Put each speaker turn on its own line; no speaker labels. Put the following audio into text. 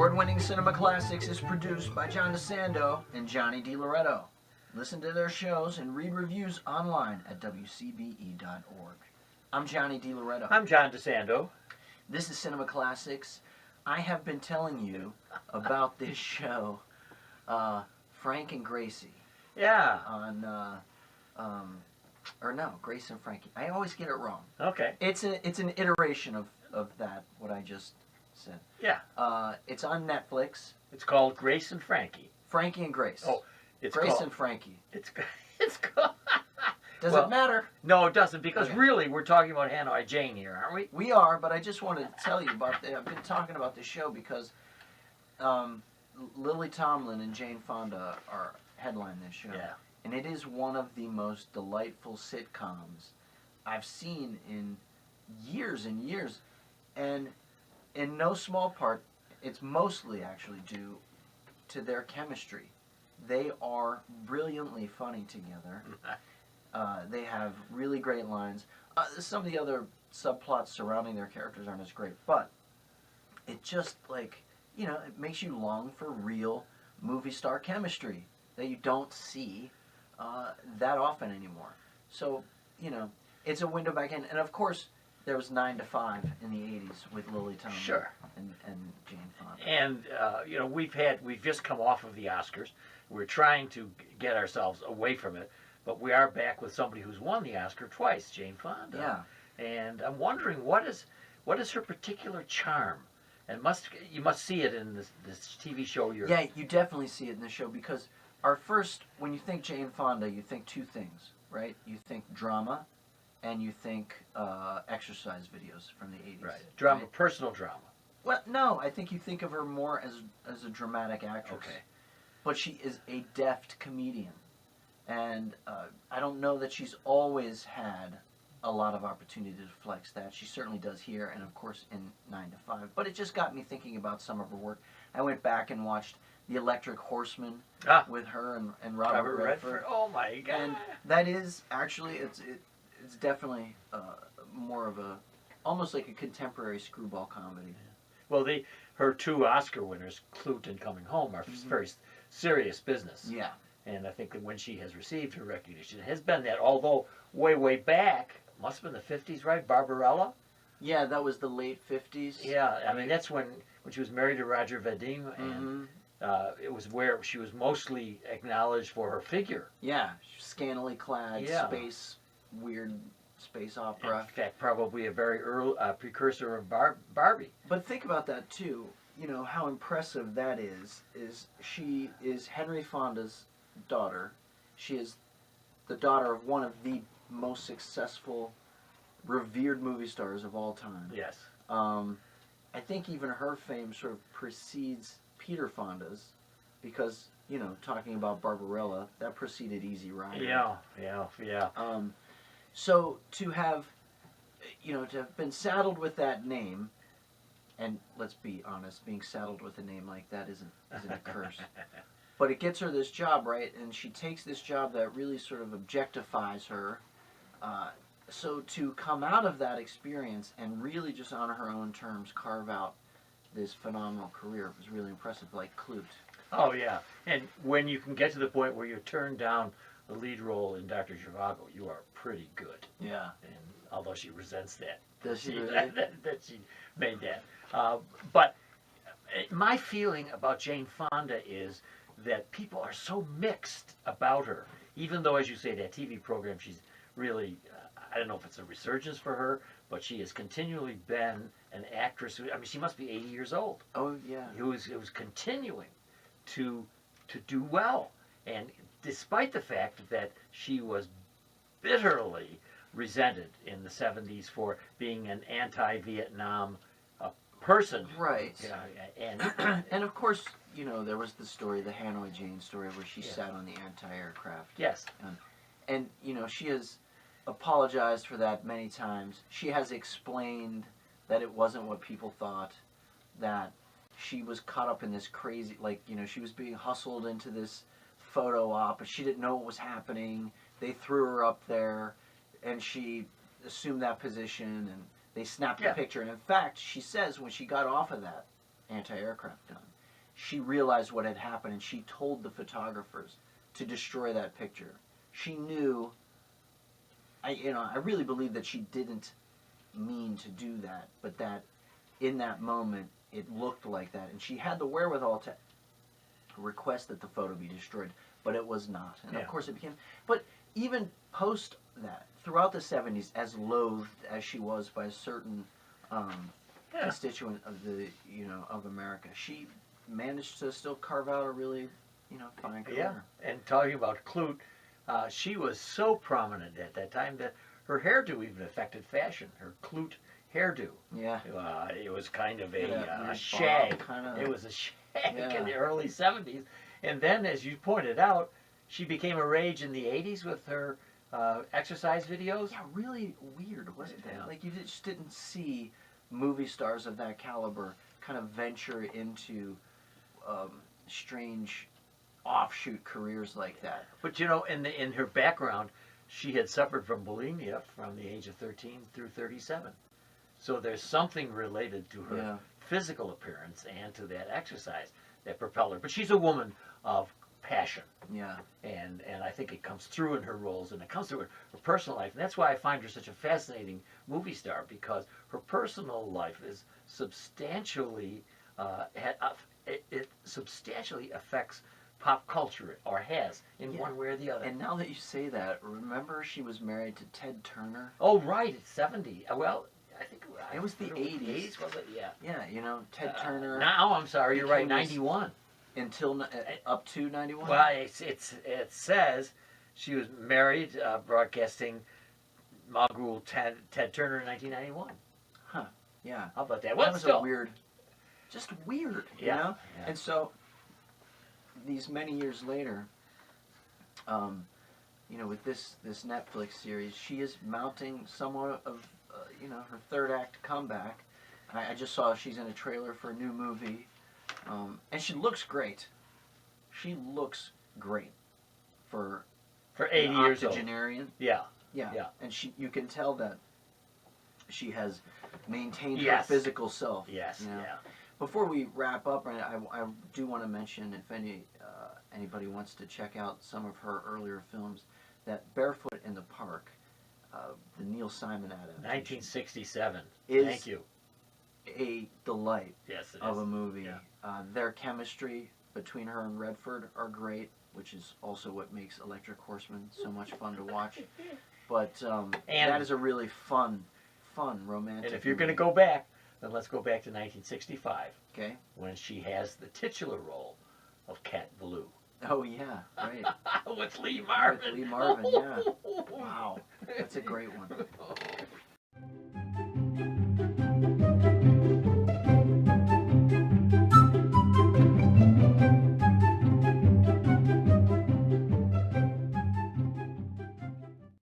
Award-winning Cinema Classics is produced by John DeSando and Johnny DiLoretto. Listen to their shows and read reviews online at WCBE.org. I'm Johnny DiLoretto.
I'm John DeSando.
This is Cinema Classics. I have been telling you about this show, Frank and Gracie.
Yeah.
Grace and Frankie. I always get it wrong.
Okay.
It's an iteration of that, what I just said.
Yeah.
It's on Netflix.
It's called Grace and Frankie.
Frankie and Grace.
Oh, it's
Grace
called,
and Frankie.
It's called.
Does it matter?
No, it doesn't, because
Okay.
really we're talking about Hanoi Jane here, aren't we?
We are, but I just wanted to tell you about I've been talking about this show because Lily Tomlin and Jane Fonda are headline this show.
Yeah.
And it is one of the most delightful sitcoms I've seen in years and years. And in no small part, it's mostly actually due to their chemistry. They are brilliantly funny together. They have really great lines. Some of the other subplots surrounding their characters aren't as great, but it just, it makes you long for real movie star chemistry that you don't see that often anymore. So, it's a window back in. And of course, there was 9 to 5 in the 80s with Lily Tomlin
Sure.
and Jane Fonda.
And, we've just come off of the Oscars. We're trying to get ourselves away from it, but we are back with somebody who's won the Oscar twice, Jane Fonda.
Yeah.
And I'm wondering, what is her particular charm? And you must see it in this TV show you're...
Yeah, you definitely see it in the show because when you think Jane Fonda, you think two things, right? You think drama, and you think exercise videos from the 80s.
Right. Drama,
right?
Personal drama.
Well, no, I think you think of her more as a dramatic actress.
Okay.
But she is a deft comedian. And I don't know that she's always had a lot of opportunity to flex that. She certainly does here, and of course in 9 to 5. But it just got me thinking about some of her work. I went back and watched The Electric Horseman with her and Robert Redford.
Oh my God!
And that is actually it's definitely more of almost like a contemporary screwball comedy.
Well, her two Oscar winners, Clute and Coming Home, are very serious business.
Yeah.
And I think that when she has received her recognition, it has been that, although way back, must have been the 50s, right? Barbarella?
Yeah, that was the late 50s.
Yeah, I mean, that's when she was married to Roger Vadim, and it was where she was mostly acknowledged for her figure.
Yeah, scantily clad, weird space opera.
In fact, probably a very early precursor of Barbie.
But think about that, too. How impressive that is she is Henry Fonda's daughter. She is the daughter of one of the most successful, revered movie stars of all time.
Yes.
I think even her fame sort of precedes Peter Fonda's because, talking about Barbarella, that preceded Easy Rider.
Yeah.
So to have been saddled with that name, and let's be honest, being saddled with a name like that isn't a curse. But it gets her this job, right? And she takes this job that really sort of objectifies her. So to come out of that experience and really just on her own terms carve out this phenomenal career was really impressive, like Clute.
Oh, yeah. And when you can get to the point where you turn down the lead role in Dr. Zhivago, you are pretty good.
Yeah.
And although she resents that.
Does she really?
that she made that. But my feeling about Jane Fonda is that people are so mixed about her. Even though, as you say, that TV program, she's really, I don't know if it's a resurgence for her, but she has continually been an actress who, she must be 80 years old.
Oh, yeah.
Who is continuing to do well. And despite the fact that she was bitterly resented in the 70s for being an anti-Vietnam person.
Right.
And
and of course, there was the story, the Hanoi Jane story, where she sat on the anti-aircraft.
Yes.
And she has apologized for that many times. She has explained that it wasn't what people thought, that she was caught up in this crazy, she was being hustled into this photo op, but she didn't know what was happening. They threw her up there, and she assumed that position, and they snapped the picture. And in fact, she says when she got off of that, anti-aircraft gun. She realized what had happened, and she told the photographers to destroy that picture. She knew. I really believe that she didn't mean to do that, but that in that moment it looked like that, and she had the wherewithal to request that the photo be destroyed, but it was not. And of course it became. But even post that, throughout the 70s, as loathed as she was by a certain constituent of the of America, she managed to still carve out a really fine career.
Yeah, and talking about Clute, she was so prominent at that time that her hairdo even affected fashion. Her Clute hairdo.
Yeah.
It was kind of a
weird
shag.
bob,
It was a shag in the early 70s. And then, as you pointed out, she became a rage in the 80s with her exercise videos.
Yeah, really weird, wasn't it?
Yeah.
Like, you just didn't see movie stars of that caliber kind of venture into strange offshoot careers like that.
But in her background, she had suffered from bulimia from the age of 13 through 37. So there's something related to her physical appearance and to that exercise that propelled her. But she's a woman of passion.
Yeah.
And I think it comes through in her roles, and it comes through in her personal life. And that's why I find her such a fascinating movie star, because her personal life is substantially, it substantially affects pop culture, or has, in one way or the other.
And now that you say that, remember she was married to Ted Turner?
Oh, right, it's 70. Well, I think
it was the 80s.
80s, was it? Yeah.
Yeah, Ted Turner.
Now, I'm sorry, you're right, 91.
Until up to 91?
Well, it says she was married, broadcasting Mogul Ted Turner in 1991.
Huh, yeah.
How about that?
That was a weird, just weird,
Yeah.
And so, these many years later, with this Netflix series, she is mounting somewhat of, her third act comeback. I just saw she's in a trailer for a new movie, and she looks great. She looks great for
80 years old.
Octogenarian.
Yeah.
And you can tell that she has maintained her physical self.
Yes. Yeah.
Before we wrap up, I do want to mention, if anybody wants to check out some of her earlier films, that Barefoot in the Park, the Neil Simon adaptation,
1967.
is
Thank you.
a delight of a movie.
Yeah.
Their chemistry between her and Redford are great, which is also what makes Electric Horseman so much fun to watch. But that is a really fun, romantic
And if you're going to
movie.
go back, then let's go back to 1965.
Okay.
When she has the titular role of Cat Ballou.
Oh, yeah, right.
With Lee Marvin.
With Lee Marvin, yeah. Wow, that's a great one.